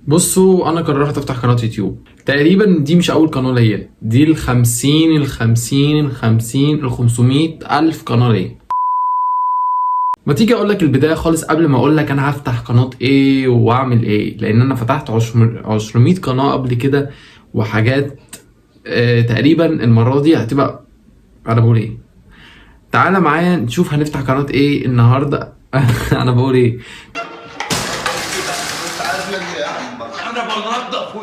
بصوا، انا قررت افتح قناه يوتيوب. تقريبا دي مش اول قناه ليا، دي ال 500 الف قناه ليا. ما تيجي اقول لك البدايه خالص قبل ما اقول لك انا هفتح قناه ايه واعمل ايه، لان انا فتحت 200 قناه قبل كده وحاجات. تقريبا المره دي هتبقى، انا بقول ايه؟ تعالى معايا نشوف هنفتح قناه ايه النهارده. انا بقول ايه؟ انا بنضف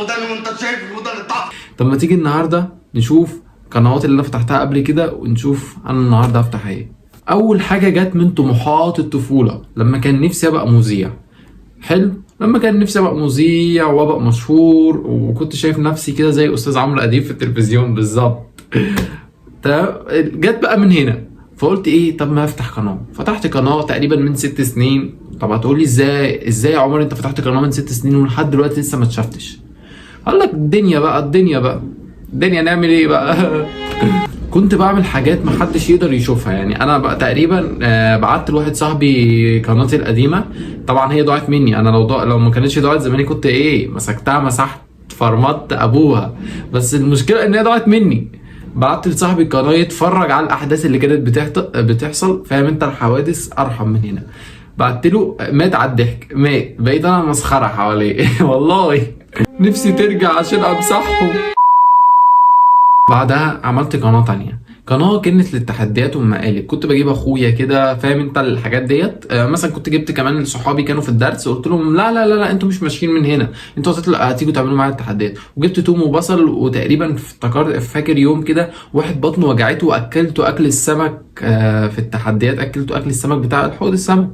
وداني وانت شايف وداني طاق. طب ما تيجي النهارده نشوف القنوات اللي انا فتحتها قبل كده ونشوف انا النهارده هفتح ايه. اول حاجه جت من طموحات الطفوله لما كان نفسي ابقى مذيع. حلو، لما كان نفسي ابقى مذيع وابقى مشهور، وكنت شايف نفسي كده زي استاذ عمرو اديب في التلفزيون بالظبط. جت بقى من هنا، فقلت ايه؟ طب ما افتح قناه. فتحت قناه تقريبا من 6 سنين. طب هتقولي ازاي يا عمر انت فتحت قناه من 6 سنين ولحد دلوقتي لسه ما اتشفتش؟ قال لك الدنيا نعمل ايه بقى؟ كنت بعمل حاجات محدش يقدر يشوفها. يعني انا بقى تقريبا بعت لواحد صاحبي قناتي القديمه. طبعا هي ضاعت مني انا، لو ما كانتش ضاعت زماني كنت ايه، مسكتها مسحت فرمت ابوها. بس المشكله ان هي ضاعت مني. بعت لصاحبي القناه يتفرج على الاحداث اللي كانت بتحصل. فاهم انت؟ الحوادث ارحم من هنا. بعت له، مات على الضحك، مات. بقيت انا مسخره حواليه. والله نفسي ترجع عشان امسحهم. بعدها عملت قناة تانية، قناة كانت للتحديات والمقالب. كنت بجيب اخويا كده، فاهم انت الحاجات ديت. مثلا كنت جبت كمان صحابي كانوا في الدرس، قلت لهم لا لا لا لا، انتوا مش ماشيين من هنا، انتوا هتيجوا تعملوا معايا التحديات. وجبت توم وبصل، وتقريبا فاكر يوم كده واحد بطنه وجعته واكلته اكل السمك. في التحديات اكلته اكل السمك بتاع حوض السمك.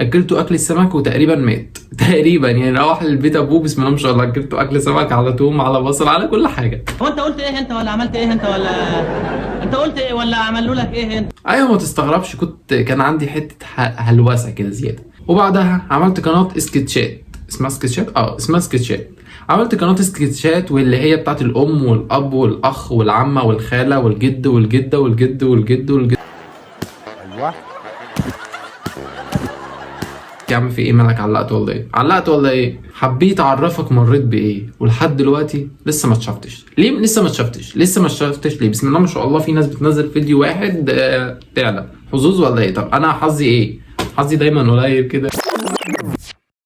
اكلته اكل السمك وتقريبا مات. تقريبا يعني روح للبيت ابوه بسم الله ما شاء الله، اكلته اكل سمك على توم على بصل على كل حاجه. هو انت قلت ايه انت ولا عملت ايه انت ولا انت قلت ايه ولا عملوا لك ايه انت؟ ايوه، ما تستغربش، كان عندي حته هلوسه كده زياده. وبعدها عملت قناه سكتشات. اسمها سكتشات. عملت قناه سكتشات، واللي هي بتاعت الام والاب والاخ والعمه والخاله والجد والجده والجد والجد والجد. ايوه يا عم في ايه؟ مالك؟ علقت ولا ايه؟ حبيت اعرفك مريت بايه، ولحد دلوقتي لسه ما اتشفتش. ليه لسه ما اتشفتش؟ ليه؟ بسم الله ما شاء الله، في ناس بتنزل فيديو واحد تعلى. حظوظ ولا ايه؟ طب انا حظي ايه؟ حظي دايما قليل كده.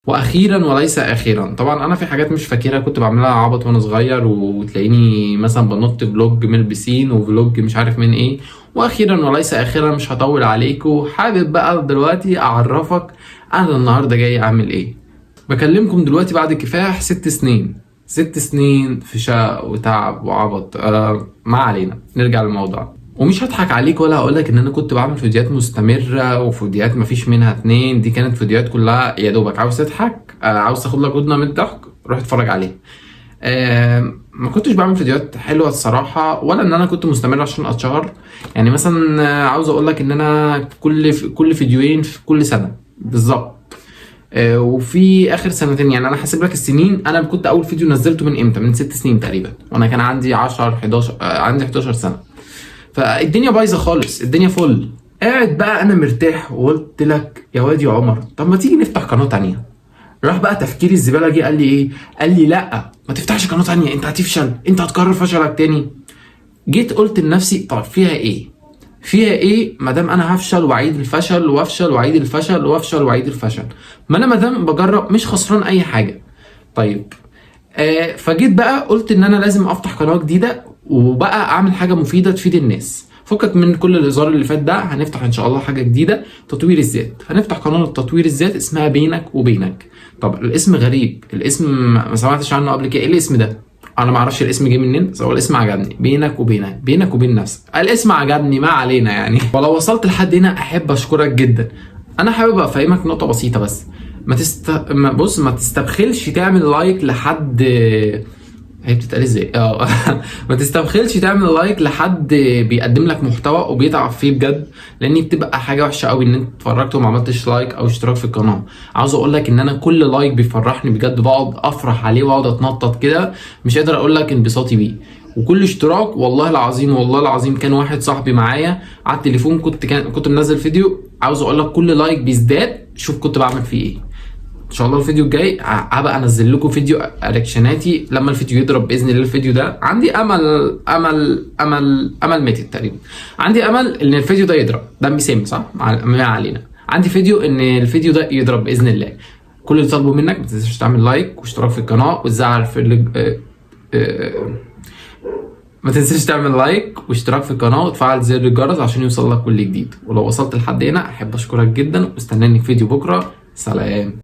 واخيرا وليس اخيرا، طبعا انا في حاجات مش فاكرها كنت بعملها عبط وانا صغير، وتلاقيني مثلا بنط فلوج من البسين وفلوج مش عارف من ايه. واخيرا وليس اخيرا، مش هطول عليكم، حابب بقى دلوقتي اعرفك انا النهارده جاي اعمل ايه. بكلمكم دلوقتي بعد كفاح 6 سنين في شقة وتعب وعبط. ما علينا، نرجع للموضوع. ومش هضحك عليك ولا هقولك ان انا كنت بعمل فيديوهات مستمرة وفيديوهات مفيش منها 2. دي كانت فيديوهات كلها يا دوبك عاوز تضحك، عاوز تاخد لك هدنة من الضحك، روح اتفرج عليها. ما كنتش بعمل فيديوهات حلوة الصراحة، ولا ان انا كنت مستمر عشان اتشهر. يعني مثلا عاوز اقولك ان انا كل فيديوين في كل سنة بالظبط. وفي اخر سنتين، يعني انا حاسب لك السنين. انا كنت اول فيديو نزلته من امتى؟ من 6 سنين تقريبا، وانا كان عندي 11 عندي 11 سنه. فالدنيا بايظه خالص، الدنيا فل. قاعد بقى انا مرتاح، وقلت لك يا واد يا عمر، طب ما تيجي نفتح قناه تانية. راح بقى تفكيري الزباله جه قال لي ايه؟ قال لي لا ما تفتحش قناه تانية، انت هتفشل، انت هتكرر فشلك تاني. جيت قلت لنفسي طب فيها ايه ما دام انا هفشل واعيد الفشل وافشل واعيد الفشل وافشل واعيد الفشل؟ ما انا ما دام بجرب مش خسران اي حاجه. طيب فجيت بقى قلت ان انا لازم افتح قناه جديده وبقى اعمل حاجه مفيده تفيد الناس. فكك من كل الهزار اللي فات ده، هنفتح ان شاء الله حاجه جديده، تطوير الذات. هنفتح قناه تطوير الذات اسمها بينك وبينك. طب الاسم غريب، الاسم ما سمعتش عنه قبل كده. ايه الاسم ده؟ انا ما اعرفش الاسم جه منين، بس هو الاسم عجبني، بينك وبين نفسك. الاسم عجبني، ما علينا يعني. ولو وصلت لحد هنا احب اشكرك جدا. انا حابب افهمك نقطه بسيطه بس. ما تستبخلش تعمل لايك لحد. هي بتتقال ازاي؟ ما تستبخلش تعمل لايك لحد بيقدم لك محتوى وبيتعب فيه بجد، لان بتبقى حاجه وحشه قوي ان انت اتفرجت وما عملتش لايك او اشتراك في القناه. عاوز اقول لك ان انا كل لايك بيفرحني بجد، بقعد افرح عليه واقعد اتنطط كده، مش قادر اقول لك انبساطي بيه. وكل اشتراك والله العظيم كان واحد صاحبي معايا على التليفون، كنت منزل فيديو، عاوز اقول لك كل لايك بيزداد، شوف كنت بعمل فيه ايه. شاء الله الفيديو الجاي هبقى انزل لكم فيديو رياكشناتي لما الفيديو يضرب باذن الله. الفيديو ده عندي امل ميتد تقريبا، عندي امل ان الفيديو ده يضرب. دمي سم صح؟ ما علينا، عندي فيديو ان الفيديو ده يضرب باذن الله. كل اللي طالبه منك ما تنساش تعمل لايك واشتراك في القناه وتزعل في ما تنساش تعمل لايك واشتراك في القناه وتفعل زر الجرس عشان يوصل لك كل جديد. ولو وصلت لحد هنا احب اشكرك جدا واستناني في فيديو بكره. سلام.